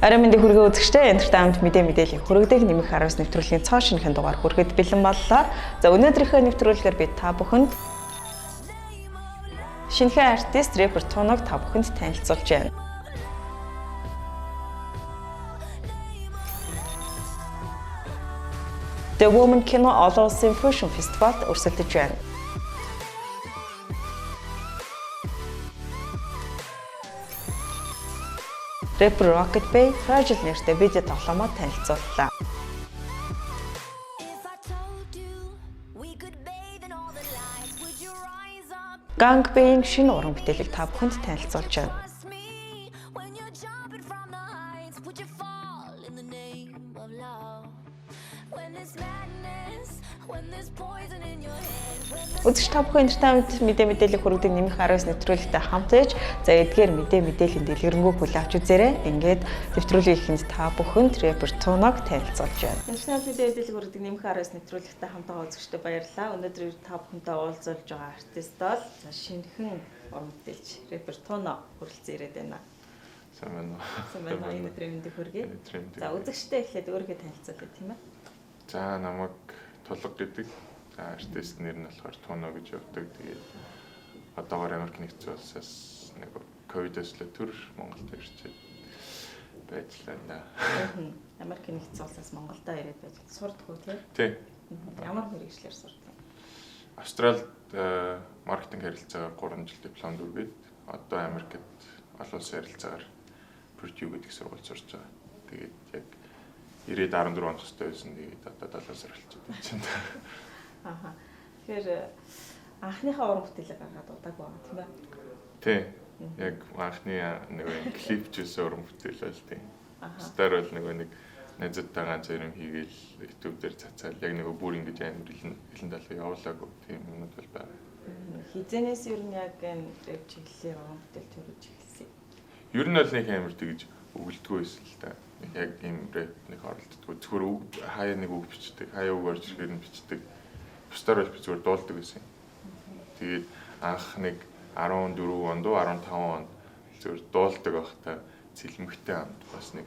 Арай мэндийг хүргээ үзэгчтэй Entertainment мэдээллийн хүргэдэг нэмэх 19 нэвтрүүлгийн цоо шинэхэн дугаар хүрэхэд бэлэн боллоо. За өнөөдрийнхөө нэвтрүүлгээр би та бүхэнд шинэхэн артист рэпер Туног та бүхэнд танилцуулж байна. The Woman кино олон улсын Fusion фестивалд өрсөлдөж байна. Рэпер Rocket Bay Fragile нэртэй видео тоглоомод танилцууллаа. Gangbang шинэ уран бүтээлийг та бүхэнд танилцуулж байна. Үзэгч та бүхэн Entertainment мэдээлэл хүргэдэг нэмэх 19 нэвтрүүлэгтэй хамт ээж за эдгээр мэдээллийн дэлгэрэнгүй хүлээн авч үзээрэй. Ингээд нэвтрүүлгийн эхэнд та бүхэнд рэпер Туног танилцуулж байна. Entertainment мэдээлэл хүргэдэг нэмэх 19 нэвтрүүлэгтэй хамтаа үзэгчтэй баярлалаа. Өнөөдөр та бүхэнтэй уулзуулж байгаа артист бол шинэхэн уран бүтээлч рэпер Туног хүрэлцэн ирээд байна. Сайн байна уу? Сайн байна. Энэ өдрийн мэндийг хүргэе. За үзэгчтэй эхлээд өөрийгөө танилцуулъя тийм ээ. За намайг Тулга гэдэг. За артист нэр нь болохоор Туног гэж явдаг. Тэгээд одоогоор Америк нэгдсэн улсаас нэг ковидос л төр Монголд ирчээд байж лаа. Америк нэгдсэн улсаас Монголдо ирээд байж сурдаг уу тийм? Тий. Ямар мэргэжлэр сурдаг? Австралид маркетинг харилцаагаар 3 жил дипломд үргээд одоо Америкт олон улсын харилцаагаар Purdue гэдэг сургуульд сурч байгаа. Тэгээд яг 14 оноос төстэй байсан. Тэгээд одоо 7 сар болчиход байна. Аха. Тэгэхээр анхныхаа уран бүтээлээ гаргаад удааг байгаа тийм ээ. Тий. Яг анхны нэг клип жисэн уран бүтээл бол тий. Стар бол нэг найзуудтай ганц юм хийгээл YouTube дээр цацаал яг нэг бүр ингэж амар илэн талаа явуулаагүй тийм юмуд бол байна. Хизэнээс ер нь яг энэ рэп чиглэлийн уран бүтээл төрөж эхэлсэн. Ер нь бол нэг амар тэгж өгөлдгөө байсан л та. Яг ийм рэп нэг оролддгоо зөвхөр хаяа нэг үг бичдэг, хаяа үг орж ирэхээр нь бичдэг. Бусдаар бол би зүгээр дуулдаг байсан. Тэгээд анх нэг 14 онд 15 онд зүгээр дуулдаг байхдаа цэлмэгтэй амт бас нэг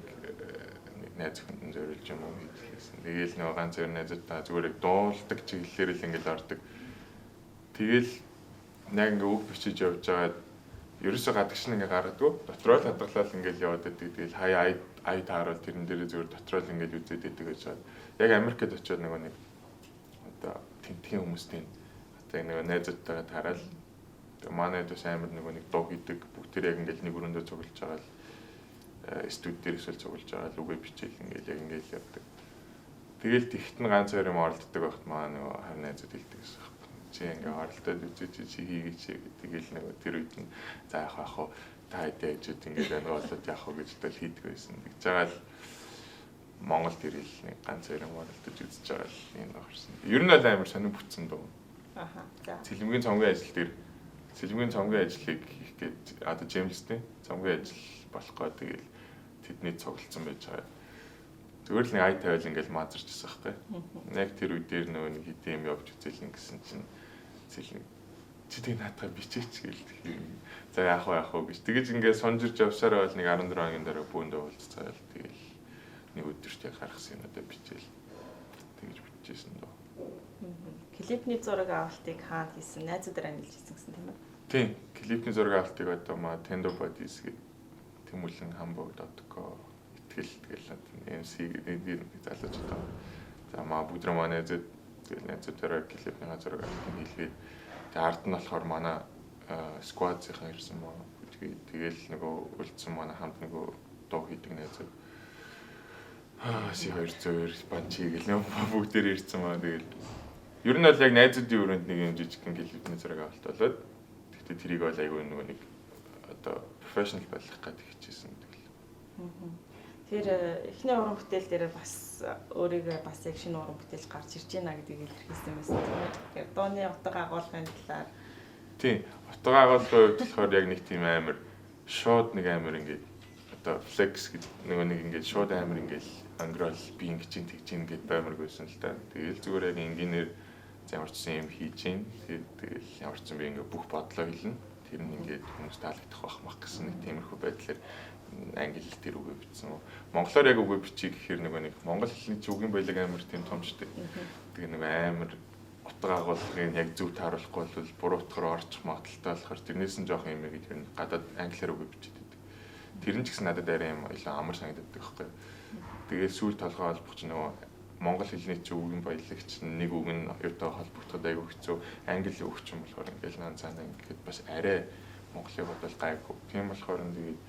найз хүн зориулж юм уу хийлээсэн. Тэгээл нэг ганц зөв найзуудтай зүгээр дуулдаг чиглэлээр л ингээд ордог. Тэгээл яг ингээд үг бичиж явж байгаад ерөөсөө гадагш нь ингээд гаргадгүй. Дотроо л хадгалаад ингээд яваад байдаг. Тэгээл хаяа ай таарал тэрэн дээрээ зүгээр дотроо л ингээд үзээд байдаг гэж байна. Яг Америкт очиод нэг одоо тентхийн хүмүүсийн одоо нэг найзуудтайгаа тараал манай дэс амар нэг дуу хийдэг бүгд яг ингээд нэг өрөөндөө цуглаж байгаа л студи дээр эсвэл цуглаж байгаа л үгээ бичээл ингээд яг ингээд явдаг. Тэгэл тэгт нь ганц хоёр юм оролддог байхад маа нэг харин найзууд хэлдэг гэсэн юм. Чи ингээд оролдоод үзэж чи хийгээч тэгэл нэг тэр үед нь за яах вэ та хэдийжүүд ингээд нэг болоод яах вэ гэж тэл хийдэг байсан. Тэгж байгаа л Монголд ирэл нэг ганц хоёр юм оролдож үзэж байгаа л энэ гарсан. Ер нь л амар сонир бүтсэн дөө. Аха. За. Цэлмгийн цомгийн ажил дээр цэлмгийн цомгийн ажлыг хийх гээд одоо Джеймстэй цомгийн ажил болохгүй тэгэл тэдний цуглалцсан байж байгаа. Зүгээр л нэг ай тавил ингээл маазарч ирсэн байхгүй. Яг тэр үе дээр нөгөө нэг хэдийн юм явж үзэл ингэсэн чинь цэлмэг чи тэг наатаа бичээч гээл. За яах вэ гэж тэгэж ингээд сонжирч явсараа бол нэг 14 хоногийн дараа бүүндээ уулзцаал тэгэл нэг өдөрт яг гаргасан юм одоо бичээл тэгж бичижсэн дөө. Клипний зураг авалтыг хаана хийсэн? Найзуудаар ангилж хийсэн гэсэн тийм ээ. Тийм, клипний зураг авалтыг одоо Tendo Bodies гэдэг Тэмүүлэн Hamburg.com итгэл тэгэл MC гэдэг залууч одоо. За бүгд манай найзуудаараа клипний зураг авалтыг хийлгээд тэгээ ард нь болохоор манай squad-ийнхан ирсэн маа. Тэгэл нөгөө үлдсэн манай хамт нөгөө дуу хийдэг найзууд си 200 банчи гэл бүгдээр ирсэн маа тэгэл. Ер нь бол яг найзуудын өрөөнд нэг юм жижигхэн клипний зураг авалт болоод тэгтээ тэрийг бол айгүй нэг одоо профешнл байх гэдэг хичээсэн тэгэл. Тэр эхний уран бүтээл дээр бас өөрийгөө бас яг шинэ уран бүтээлж гарч ирж байна гэдгийг илэрхийлсэн байсан тийм ээ. Тэгэхээр дууны утга агуулгын талаар. Тийм, утга агуулгын хувьд болохоор яг нэг тийм амар шууд нэг амар ингээд одоо флекс гэдэг нэг ингээд шууд амар ингээд ангрол би ингэж тэгж ингээд баймар байсан л та. Тэгэл зүгээр яг инженеэр ямар ч юм хийж гин. Тэгэл ямар ч юм би ингээд бүх бодлоо хэлнэ. Тэр нь ингээд хүмүүс таалагдах байх мах гэсэн нэг тиймэрхүү байдлаар англи хэл дээр үгээ бичсэн. Монголоор яг үгээ бичиж гэхээр нэг монгол хэлний үгийн баялаг амар тийм томчтой. Тэгээ нэг амар утга агуулгыг яг зөв тааруулахгүй бол буруу утгаар орчих магадaltaй болохоор тэрнээс нь жоох юм яг тэр гадаад англиар үгээ бичиж байдаг. Тэр нь ч гэсэн надад арай юм илүү амар санагддаг байхгүй. Тэгээ сүүл толгой холбох чинь нөгөө монгол хэлний чи үгийн баялаг чинь нэг үг нь оюутан холбогдоход аягүй хэцүү. Англи үг ч юм болохоор ингээл нан цаана ингээд бас арай монголыг бодвол гайгүй. Тийм болохоор тэгээд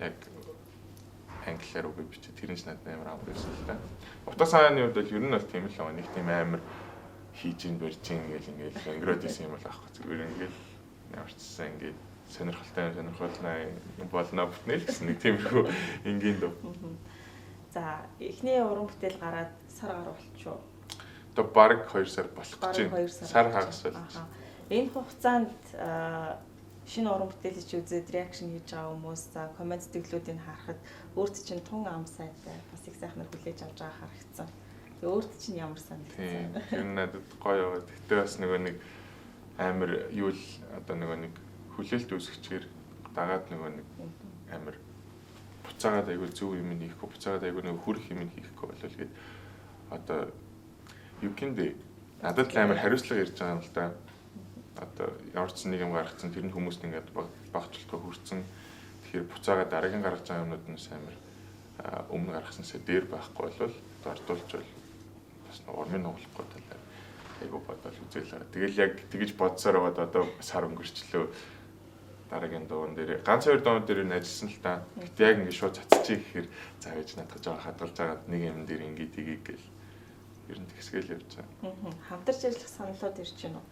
яг англиар үгээ бичиж тэр нь ч надад амар амар байсан л да. Утга санааны хувьд бол ер нь бол тийм л байгаа. Нэг тийм амар хийж ин барьж ин ингээл ангродис юм бол аахгүй зүгээр ингээл ямарчсан ингээд сонирхолтой болно бүтнэ л гэсэн нэг тиймэрхүү энгийн дөө. За эхний уран бүтээл гараад сар гаруй болчихоо. Одоо баг 2 сар болох гэж байна. Сар хагас болж. Энэ хугацаанд шинэ уран бүтээлийг үзээд реакшн хийж байгаа хүмүүс за комент тэтгэлүүдийг харахад өөрт чинь тун ам сайтай бас их сайхнаар хүлээж авч байгаа харагдсан. Тэгээ өөрт чинь ямар санагдсан? Тэр надад гоё яваад. Гэтэ бас нөгөө нэг амар юу л одоо нөгөө нэг хүлээлт үүсгэчихээр дагаад нөгөө нэг амар буцаагаад айгүй зөв юм хийхгүй буцаагаад айгүй нөгөө хүрх юм хийхгүй болов гээд одоо юу гинэ надад л амар хариуцлага ярьж байгаа юм л да. Одоо ямар ч нэг юм гаргацсан тэр нь хүмүүст ингээд багцлтаа хүрсэн. Тэгэхээр буцаагаад дараагийн гаргаж байгаа юмнууд нь амар өмнө гаргаснасаа дээр байхгүй болвол дордуулж бол бас урмын нуглахгүй талаар айгу бодол үзээлээ. Тэгэл яг тэгэж бодсоор байгаад одоо сар өнгөрчлөө. Дараагийн дуун дээр ганц 2 дуун дээр нь ажилласан л та. Гэтэ яг ингэ шууд цацчих гэхээр за байж надад жоо хадгалж байгаа нэг юм дээр ингэ тгий гэл. Ер нь тэгсгээл явж байгаа. Хамтарч ажиллах саналууд ирж байна уу?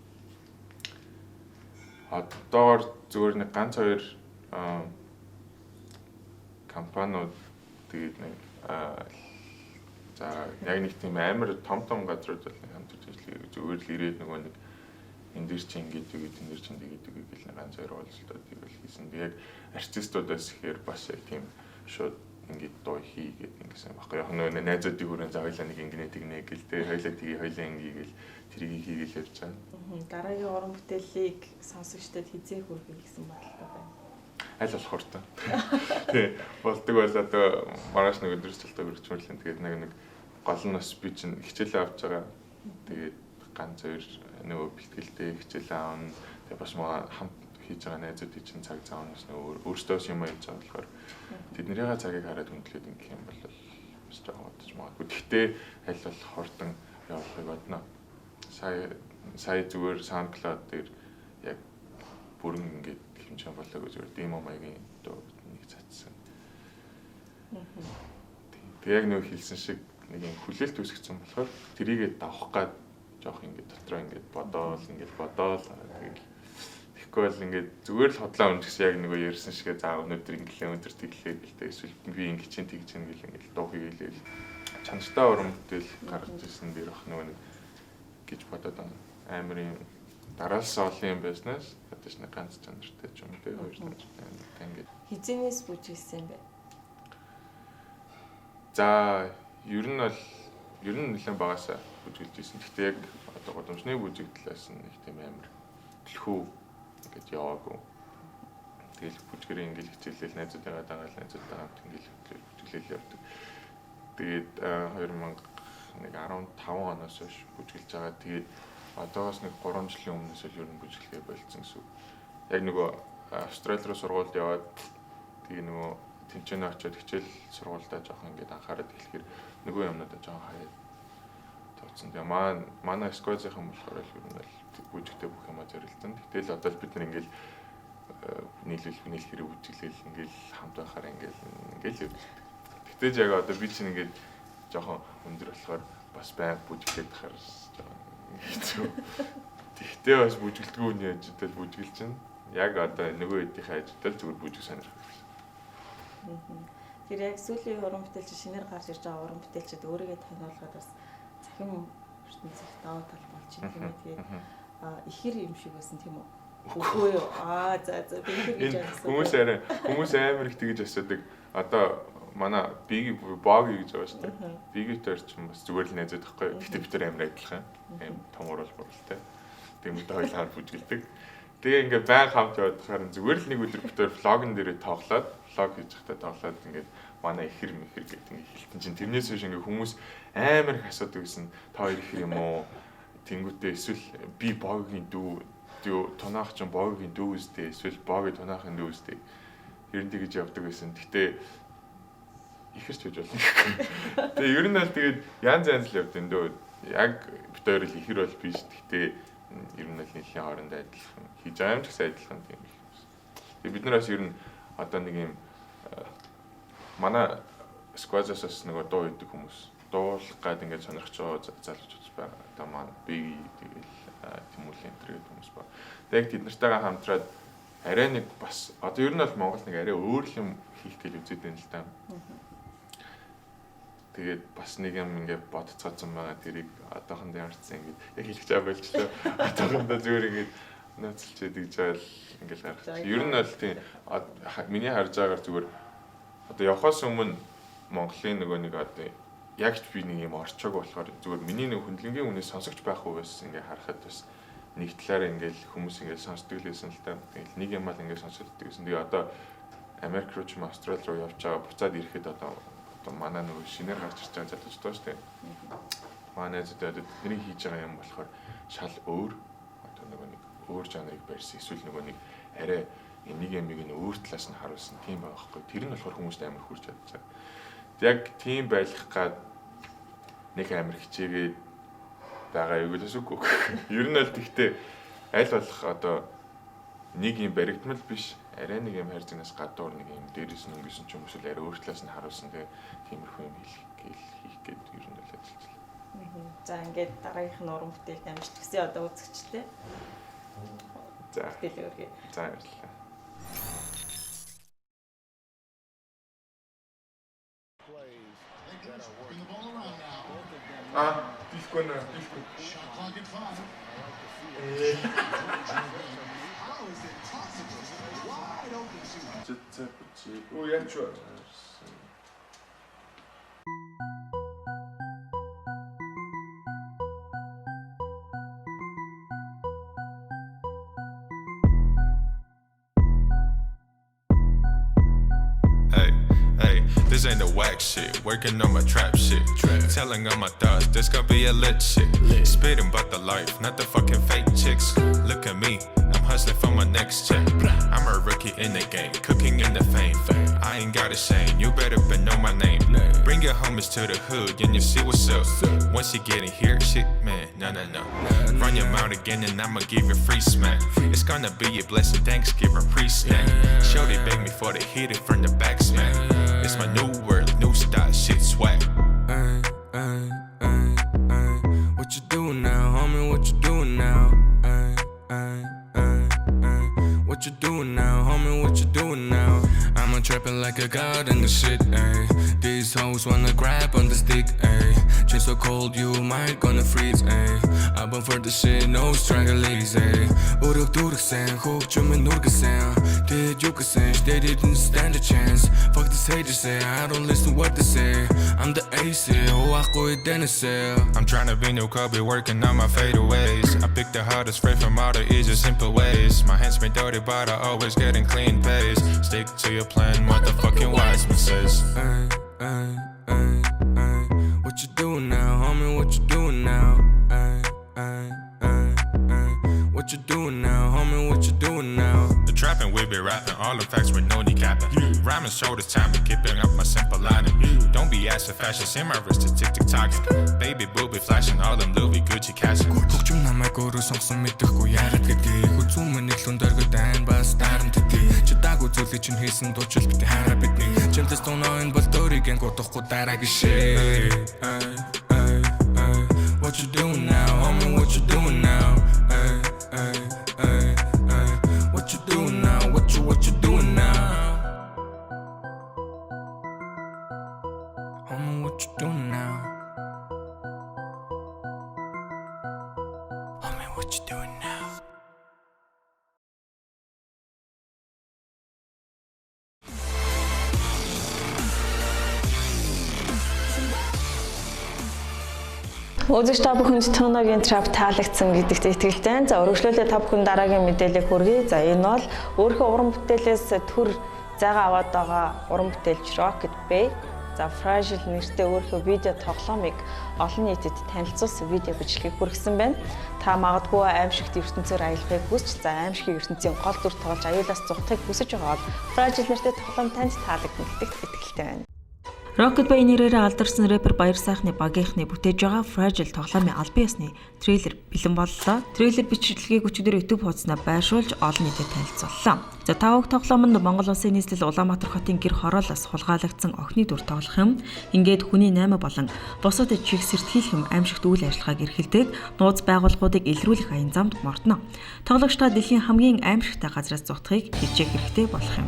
Одоор зөвөр нэг ганц 2 компаниуд тэгээд нэг за яг нэг тийм амар том газрууд бол хамтарч ажиллах зөвөр л ирээд нөгөө нэг энэ дэр чи ингэж үгээд энэ дэр чи тэгээд гэл нэг ганц 2 уулзалтад тэгэл хийсэн. Тэгээд артистуудаас ихээр бас яг тийм шууд ингэж дуу хийгээд ингэсэн баггүй. Яг нөгөө найзуудын хүрээнд завлаа нэг ингэнэ тэгнэ гэл тэ хоёлаа тгий хоёлаа ингэгээл тэрийг хийгээл явж байгаа. Дараагийн уран бүтээлийг сонсогчдод хизээ хүргэх гэсэн бодлоо байна. Аль болохоор та. Тий, болдог байл одоо маргааш нэг өдрөсөлтөд өрчмөрлөн тэгээд нэг гол нь бас би чинь хичээлээ авч байгаа. Тэгээд ганц 2 нөгөө бэлтгэлтэй хичээлээ аавна. Тэгээд бас маа хамт хийж байгаа найзуудын чинь цаг зав нь нөгөө өөртөө юм хийж байгаа болохоор тэднийгээ цагийг хараад хөндлөөд ингэх юм бол бас жоохон бодож магадгүй. Гэхдээ аль бол хурдан явуулахыг бодно. Сая зүгээр SoundCloud дээр яг бүрэн ингээд хэмжээ болоогүй зүгээр демо маягийн дуу нэг цацсан. Тэг яг нөгөө хэлсэн шиг нэг юм хүлээлт үүсгэсэн болохоор тэрийгээ давах гад жоох ингээд дотроо ингээд бодоол тэгэл тэгэхгүй бол ингээд зүгээр л хотлоо өнж гэсэн яг нөгөө ярьсан шигээ заа өнөөдөр инглээ өнөөдөр тэглээ гэлтэй эсвэл би ингэ чинь тэгж чинь гэл ингээд дуу хийгээл чанартай уран бүтээл гаргаж ирсэн дээр бах нөгөө нэг гэж бодоод байна. Амар юм дараалс олон юм байснаас ядаж нэг ганц чанартай ч юм те хоёр чанартай ингээд хизэнээс бүжгэлсэн бэ. За ер нь нэлээд багасаа бүжгэлж ирсэн. Гэхдээ яг одоо годомчны бүжигдлээс нэг тийм амар төлхөө ингэж яваагүй. Тэгэл бүжгэрийн ингээл хичээлэл найзуудтайгаа дагаал найзуудтай хамт ингээл бүжгэлэл явдаг. Тэгээд 2015 оноос хойш бүжгэлж байгаа. Тэгээд одоогоос нэг 3 жилийн өмнөөс л ер нь бүжгэлгээ болцсон гэсэн. Яг нөгөө Австрали руу сургуульд яваад тэгээ нөгөө тэнцэнэ очиод хичээл сургуульдаа жоохон ингээд анхаарал хэлэхээр нөгөө юмнуудаа жоохон хаяад тооцсон. Тэгээ манай сквозийнхан болохоор л ер нь л бүжигтэй бүх юмаа зорилтон. Гэтэл одоо бид нар ингээд нийлүүл хэрэг бүжиглэл ингээд хамт байхаар ингээд тэгтээж яг одоо би чинь ингээд жоохон өндөр болохоор бас байг бүжиглээд байхаар жоохон хэцүү. Тэгтээ бас бүжиглдэггүй нь яждэл бүжиглж чинь яг одоо нөгөө хэдийнхээ ажилтал зүгээр бүжиг сонирхох. Тэр яг сүүлийн уран бүтээлч шинээр гарч ирж байгаа уран бүтээлчд өөрийгөө таниулахад бас захим ертөнцийн даваа тал болж байна тийм үү. Тэгээ ихэр юм шиг байсан тийм үү? Үгүй юу. За би ингэж Энэ асуусан. хүмүүс амар их тэгж асуудаг. Одоо манай биги баг гэж байгаа шүү дээ. Бигитэй орчин бас зүгээр л найзууд байхгүй. Гэтэ бид нар амар адилхан. Аим том урал буралтай. Тэгмэд хоёулаа бүжгэлдэг. Тэгээ ингээ баян хамт яваад харин зүгээр л нэг өдөр бид нар влогн дээрээ тоглоод влог хийж байхдаа тоглоод ингээ манай ихэр мэхэр гэдэг ингээ хэлтэн чинь тэрнээс биш ингээ хүмүүс амар их асуудаг гэсэн та хоёр ихэр юм уу? Тэнгүүтээ эсвэл би богийн дүү тонаах чинь богийн дүү үстэй эсвэл богийн тонаахын дүү үстэй. Ер нь тэгж явдаг байсан. Гэтэ ихэрч гэж болно. Тэгээ ер нь л тэгээд янз янз л явд энэ дөө. Яг бид хоёр л ихэр бол биш. Гэтэ ер нь л нэлийн хоорондоо адилхан. Хийж байгаа юм ч гэсэн адилхан тийм их. Тэгээ бид нараас ер нь одоо нэг юм манай сквазасаас нөгөө дуу идэг хүмүүс дуулах гад ингээд сонирхож байгаа залуучууд байна. Одоо маань би тэгэл Тэмүүлийн энэ гэдэг хүмүүс байна. Тэгээд тэд нартайгаа хамтраад арай нэг бас одоо ер нь бол Монгол нэг арай өөр юм хийх гэж үзээд байна л да. Тэгээд бас нэг юм ингээд бодцооцсон байгаа тэрийг одоохондоо ямарчсан ингээд яг хэлчих чам байлчлаа. Одоохондоо зүгээр ингээд нөөцлчээд гэж байл ингээд гаргах. Ер нь бол тийм миний харж байгаагаар зүгээр одоо явхаас өмнө Монголын нөгөө нэг одоо яг ч би нэг юм орчоог болохоор зүгээр миний нэг хөндлөнгийн үнээс сонсогч байх хувьас ингээд харахад бас нэг талаараа ингээд хүмүүс ингээд сонсдог л байсан л та. Тэгэл нэг юм аа ингээд сонсдог гэсэн. Тэгээ одоо Америк руу ч юм Австрали руу явж байгаа буцаад ирэхэд одоо манай нөгөө шинээр гарч ирж байгаа залуучууд байна шүү дээ. Манай зөвдөд бидний хийж байгаа юм болохоор шал өөр одоо нөгөө нэг өөр жанрыг барьсан эсвэл нөгөө нэг арай нэг ямиг нь өөр талаас нь харуулсан тийм байгаа байхгүй. Тэр нь болохоор хүмүүст амар хүрч чадчихсан. Яг тийм байх гад нэг амар хичээгээд байгаа юу гэж үгүй. Ер нь л тэгтээ аль болох одоо нэг юм баригдмал биш арай нэг юм хайрцагнаас гадуур нэг юм дээрээс нь өнгөсөн ч юм уу арай өөр талаас нь харуулсан тэгээ тиймэрхүү юм хийх гээд ер нь л ажиллаж байна. За ингээд дараагийнх нь уран бүтээл амжилт хүсье одоо үзэгчтэй. За. Дэлгэргээ. За баярлалаа. Дискон. Ой, я чё? This ain't the whack shit, working on my trap shit. Telling all my thoughts, this gonna be a lit shit. Spitting about the life, not the fucking fake chicks. Look at me, I'm hustling for my next check. I'm a rookie in the game, cooking in the fame. I ain't got a shame, you better but know my name. Bring your homies to the hood and you see what's up. Once you get in here, shit, man, no. Run your mouth again and I'ma give you free smack. It's gonna be a blessed Thanksgiving pre-snack. Shorty beg me for the hit it from the back smack. It's my new world, new style, shit swag. What you doing now, homie? What you doing now? What you doing now, homie? What you doing now? I'm trapping like a god in the shit, ayy. These hoes wanna grab on the stick, ayy. Chain so cold, you might gonna freeze, ayy. I've been for the shit, no stranglers, ayy. Uruk duruk sen, hook jumin nurgasen. Did you say they didn't stand a chance? Fuck this haters say, I don't listen to what they say. I'm the ace, oh I go with Dennis. I'm tryna be new Kobe, working on my fadeaways. I pick the hardest straight from all the easiest simple ways. My hands been dirty, but I always getting clean pace. Stick to your plan, motherfucking Wiseman says. What you doing now, homie? What you doing now? What you doing now, homie? What you doing now? The trapping, we be rapping, all the facts with no kneecapping. Rhyming shoulders time to keeping up my simple lining. Don't be asking fashion, see my wrist is tick-tick-tocking. Baby booby flashing, all them Louis Gucci cashing. Хөгжим намайг өөрөө сонгосон мэдэхгүй яагаад гэдгийг. Хүзүүн минь нэглүүн дөргөд айн бас дарамт гэдгийг. Чи даагүй зүйлийг чинь хийсэн дуучил бити хараа бидний. Чимтэс тоноонд бол дөрийг ин годохгүй дараагийн шээ. What you doing now, homie? What you doing now? What you doing now? What you doing now? Homie, what you doing now? Homie, what you doing now? Үзэгч та бүхэнд Тоногийн Trap таалагдсан гэдэгт итгэлтэй. За өргөжлөлөө та бүхэн дараагийн мэдээлэл хүргэе. За энэ бол өөрийнхөө уран бүтээлээс төр зайгаа аваад байгаа уран бүтээлч Rocket Bay. За Fragile нэртэй өөрийнхөө видео тоглоомыг олон нийтэд танилцуулсан видео бичлэгийг хүргэсэн байна. Та магадгүй аимшигт ертөнцөөр аялахыг хүсч, за аимшигын ертөнцийн гол дүр тоглож аюулаас зугахыг хүсэж байгаа бол Fragile нэртэй тоглоом танд таалагдана гэдэгт итгэлтэй байна. Rocket Bay нэрээр алдарсан рэпер Баяр сайхны багийнхны бүтээж байгаа Fragile тоглоомын албан ёсны трейлер бэлэн боллоо. Трейлер бичлэгийг өчигдөр YouTube хуудаснаа байршуулж олон нийтэд танилцууллаа. За тавг тоглоом нь Монгол Улсын нийслэл Улаанбаатар хотын гэр хороолоос хулгайлагдсан охины дүр тоглох юм. Ингээд хүний 8 болон бусад чих сэртгийлэх юм аимшигт үйл ажиллагааг эрхэлдэг нууц байгууллагуудыг илрүүлэх аян замд мордно. Тоглогч та дэлхийн хамгийн аимшигтай газраас зутахыг хичээх хэрэгтэй болох юм.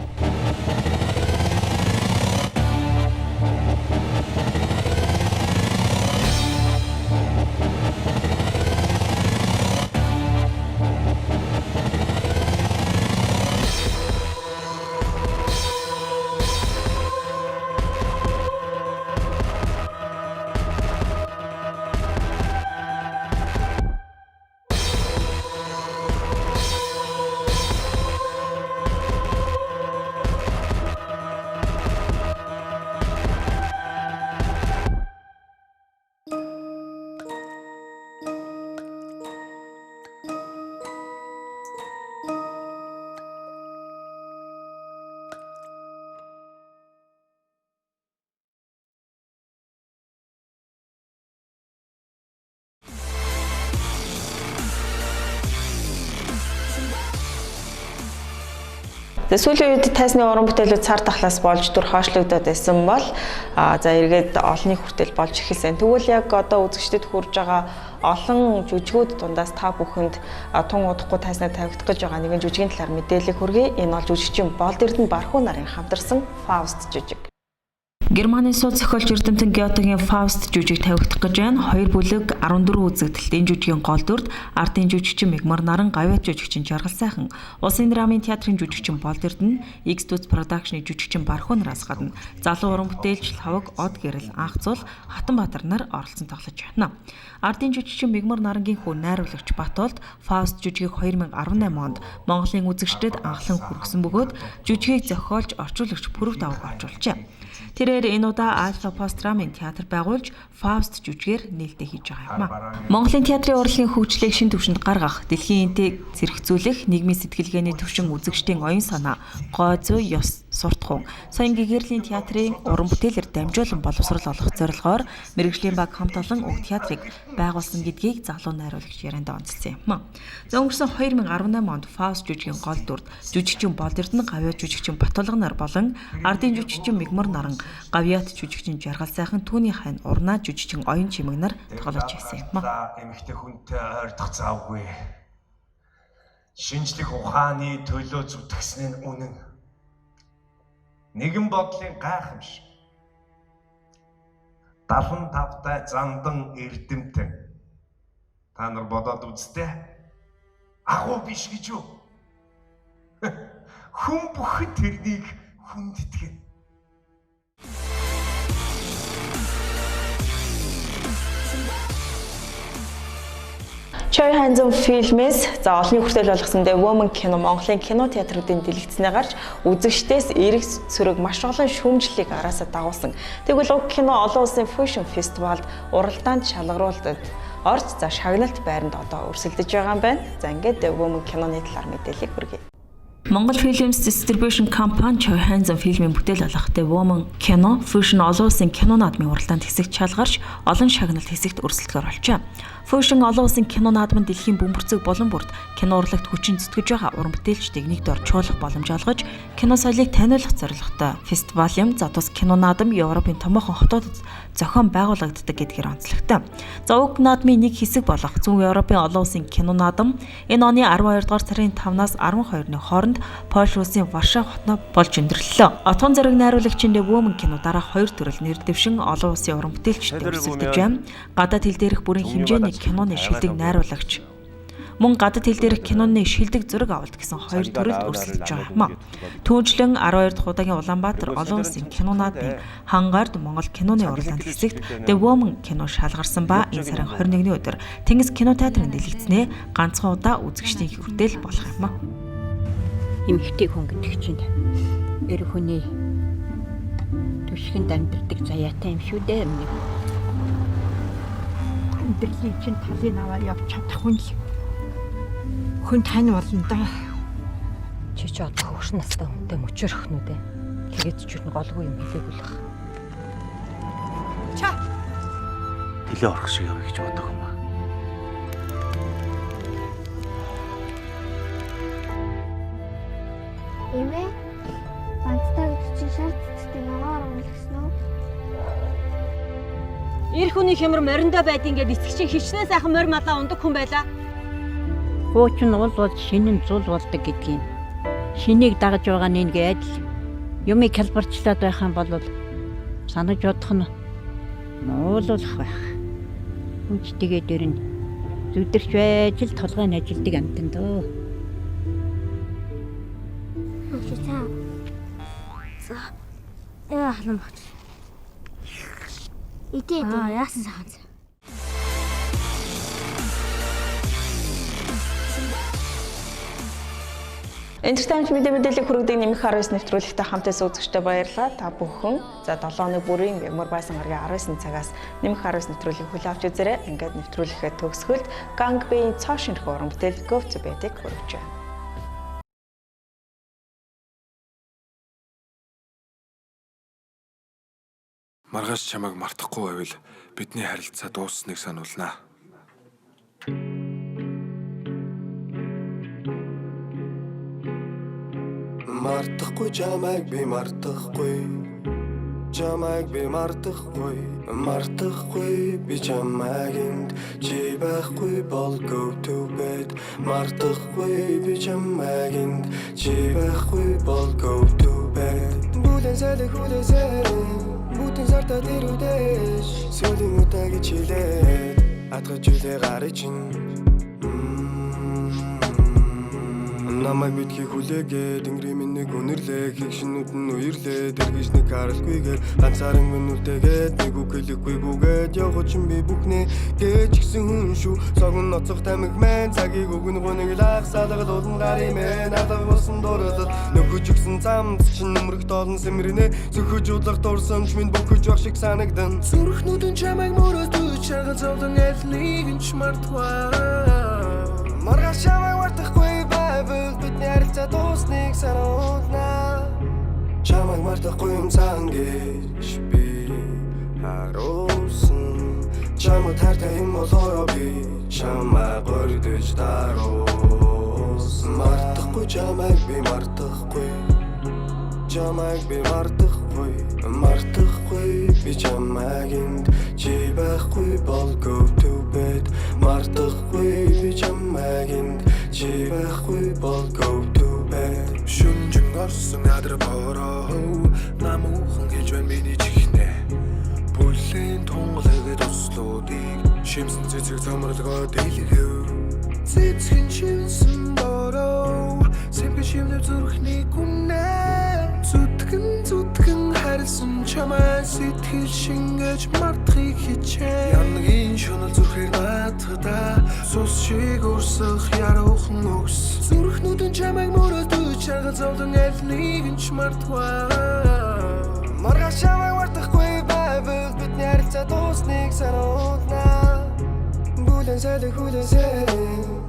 Сүүлийн үед тайсны уран бүтээлүүд цар тахлаас болж дүр хойшлогдоод байсан бол за эргээд олонний хүртэл болж эхэлсэн. Тэгвэл яг одоо үзэгчдэд хүрж байгаа олон жүжигүүд дундаас та бүхэнд тун удахгүй тайснаа тавигдах гэж байгаа нэгэн жүжигийн талаар мэдээлэл хүргэе. Энэ бол жүжигчин Болд Эрдэнэ Бархуу нарын хамтарсан Faust жүжиг. Германы сууд зохиолч Эрдэмтэн Гётегийн Faust жүжиг тавигдах гэж байна. 2 бүлэг 14 үзэгдэлт энэ жүжигийн гол дүрд ардын жүжигчин Мегмар Наран, гавьяат жүжигчин Жаргал сайхан, Улсын драмын театрын жүжигчин Болд Эрдэнэ, X-Dudes Production-ы жүжигчин Бархуу нараас гадна залуу уран бүтээлч Лавг, Од Гэрэл, Анх Цул, Хатанбаатар нар оролцсон тоглож байна. Ардын жүжигчин Мегмар Нарангийн хүү найруулагч Батуулд Faust жүжигийг 2018 онд Монголын үзэгчдэд анхлан хүргэсэн бөгөөд жүжигийг зохиолж, орчуулагч Пүрэв Давг орчуулжээ. Тэрээр энэ удаа Альфа Пост драмын театр байгуулж Faust жүжигээр нээлттэй хийж байгаа юм а. Монголын театрын урлагийн хөгжлийг шин түвшинд гаргах, дэлхийн энтэйг зэрэгцүүлэх, нийгмийн сэтгэлгээний түвшин үзэгчдийн оюун санаа, гой зүй, ёс суртахуун, соён гэгэрлийн театрын уран бүтээлээр дамжуулан боловсрол олох зорилгоор мэргэжлийн баг хамт олон уг театрыг байгуулсан гэдгийг залуу найруулагч ярианд онцлсан юм а. За өнгөрсөн 2018 онд Faust жүжигийн гол дүрд жүжигчин Болд Эрдэнэ, гавьяат жүжигчин Батулга нар болон ардын жүжигчин Мегмар Наран, гавьяат жүжигчин Жаргал сайхан, түүний хань урнаа жүжигчин Оюн Чимэг нар тоглож байсан юм а. Эмэгтэй хүнтэй ойрдох завгүй. Шинжлэх ухааны төлөө зүтгэсэн нь үнэн. Нэгэн бодлын гайхамшиг. 75-тай зандан эрдэмтэн. Та нар бодоод үзтээ. Агуу биш гэж юу? Хүн бүхэн тэрнийг хүндэтгэн. Choi Han-sung фильмээс за олонний хүртэл болгосон The Woman кино Монголын кино театруудын дэлгэцнээ гарч үзэгчдээс эрэг сөрөг маш олон шүүмжлэлийг араасаа дагуулсан. Тэгвэл уг кино олон улсын Fusion фестивалд уралдаанд шалгаруулалтад орж за шагналт байранд одоо өрсөлдөж байгаа юм байна. За ингээд The Woman киноны талаар мэдээллийг хүргэе. Монгол Films Distribution компани Choi Han-sung фильмийн бүтээл болох The Woman кино Fusion олон улсын кино наадмын уралдаанд хэсэгт шалгарч олон шагналт хэсэгт өрсөлдөхөөр болжээ. Fusion олон улсын кино наадмын дэлхийн бөмбөрцөг болон бүрд кино урлагт хүчин зүтгэж байгаа уран бүтээлчдийг нэгд орчуулах боломж олгож кино соёлыг таниулах зорилготой фестивал юм. За тус кино наадам Европын томоохон хотуудад зохион байгуулагддаг гэдгээр онцлогтой. За уг наадмын нэг хэсэг болох Зүүн Европын олон улсын кино наадам энэ оны 12 дугаар сарын 5-наас 12-ны хооронд Польш улсын Варшав хотноо болж өндөрлөлөө. Отгон зэрэг найруулагчийн The Woman кино дараах 2 төрөл нэр дэвшин олон улсын уран бүтээлчтэй өрсөлдөж байна. Гадаад хэл дээрх бүрэн хэмжээний киноны шилдэг найруулагч Мөн гадаад хэл дээрх киноны шилдэг зураг авалт гэсэн хоёр төрөлд өрсөлдөж байгаа юм а. Түүнчлэн 12 дахь удаагийн Улаанбаатар олон улсын кинонуудын хангард Монгол киноны урлаанд хэсэгт The Woman кино шалгарсан ба энэ сарын 21-ний өдөр Тэнгис кинотеатрын дэлгэцнээ ганцхан удаа үзэгчдийн хүртэл болох юм а. Эмэгтэй хүн гэдэг чинь эр хүний түшгэнд амьдардаг заяатай юм шүү дээ. Амьдралын чинь талын аваар явж чадах хүн л хүн тань болно да. Чи ч одоо хөрш настай хүнтэй мөчөрөх нүдэ. Тэгээд ч юу голгүй юм хэлээгүй л баг. Ча. Хилээ орох шиг явах гэж бодох юм аа. Эмээ банттай гэж чи шаардлагатай нагаар өнгөлсөн үү? Эр хүний хямар мориндоо байд ингээд эцэг чинь хичнээн сайхан морь малаа ундаг хүн байла. Хуучин уул бол шинэн зул болдог гэдгийг. Шинийг дагаж байгаа нь ингээд л юмыг хэлбэрчлээд байх юм бол санаж бодох нь уулуулах байх. Хүнч тэгээд өрн зүдэрч байж л толгойн ажилдаг амтан дөө. За. Халам багч. Идээд яасан сайхан. Entertainment мэдээллийг хүргэдэг нэмэх 19 нэвтрүүлэгтэй хамтаас үзэгчтэй баярлалаа. Та бүхэн за 7 оны бүрийн Мөр байсан гарагийн 19 цагаас нэмэх 19 нэвтрүүлгийг хүлээн авч үзээрэй. Ингээд нэвтрүүлэхээ төгсгөлд Gangbei цоо шинэх уран бүтээл Go to Bed-ийг хүргэж байна. Маргааш чамайг мартахгүй байвал бидний харилцаа дууссныг сануулнаа. Мартахгүй чамайг би мартахгүй. Чамайг би мартахгүй. Мартахгүй би чамайг чи байхгүй бол go to bed. Мартахгүй би чамайг чи байхгүй бол go to bed. Бүлэн сэлэх Бүтэн сартаа дэрүүдэж Сөлийн удаагийн чилээд Атгаж үлээ гарыг чинь Намайг битгий хүлээгээд Ингрийн минийг өнөрлээ Хигшнүүд нь үерлээ Дэргэж нэг харалгүйгээр Ганцааран минутээгээд Нэг үг хэлэхгүйгүйгээд Явах чинь би бүхнээ Гэж гисэн хүн шүү Согн ноцох тамиг мэн Цагийг өгнө гоныг лах Салгал улан гарыг мэн Надад болсон дурлал Нөгөж өгсөн замд чинь нөмрөх доолн сэмрэнэ Зөвхөж удлах дурсамж минь бүхэж байх шиг санагдан Сүрхнүүдэн чамайг мөрөөс дүйж Шаргал зовлон айлныг нь ч мартваа Маргааш чамайг мартахгүй бидний харилцаа дуусныг сануулнаа Чамайг мартахгүй юм сан гэж би харуулсан Чамайг тартай юм болоороо би чамайг гордож даруулсан Мартахгүй чамайг би мартахгүй Чамайг би мартахгүй Мартахгүй би чамайг чи байхгүй бол go to bed Мартахгүй би чамайг чи байхгүй бол go to bed Шүнжин орсон надраа бороо Намуухан гэж байна миний чихнэ Бүлээн тунгалагээд услуудыг Шимсэн цэцэг цамралгоо дэлгэв Цэцгэн шивсэн бороо Сэмгэ шивнэв зүрхний гүнэ Зүтгэн харилсан чамай Сэтгэл шингэж мартахыг хичээ Янгийн шунал зүрхээр наатгада Сус шиг өрсөх яруухан өгс Зүрхнүүдэн чамайг мөрөөс дүйж Шаргал зовлон айлныг нь ч мартваа Маргааш чамайг мартахгүй байвал Бидний харилцаа дуусныг сануулнаа Бүлэн сэлэх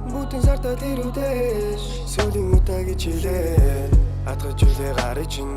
Бүтэн сартаа дэрүүдэж Сөлийн удаагийн чилээд Атгаж үлээ гарыг чинь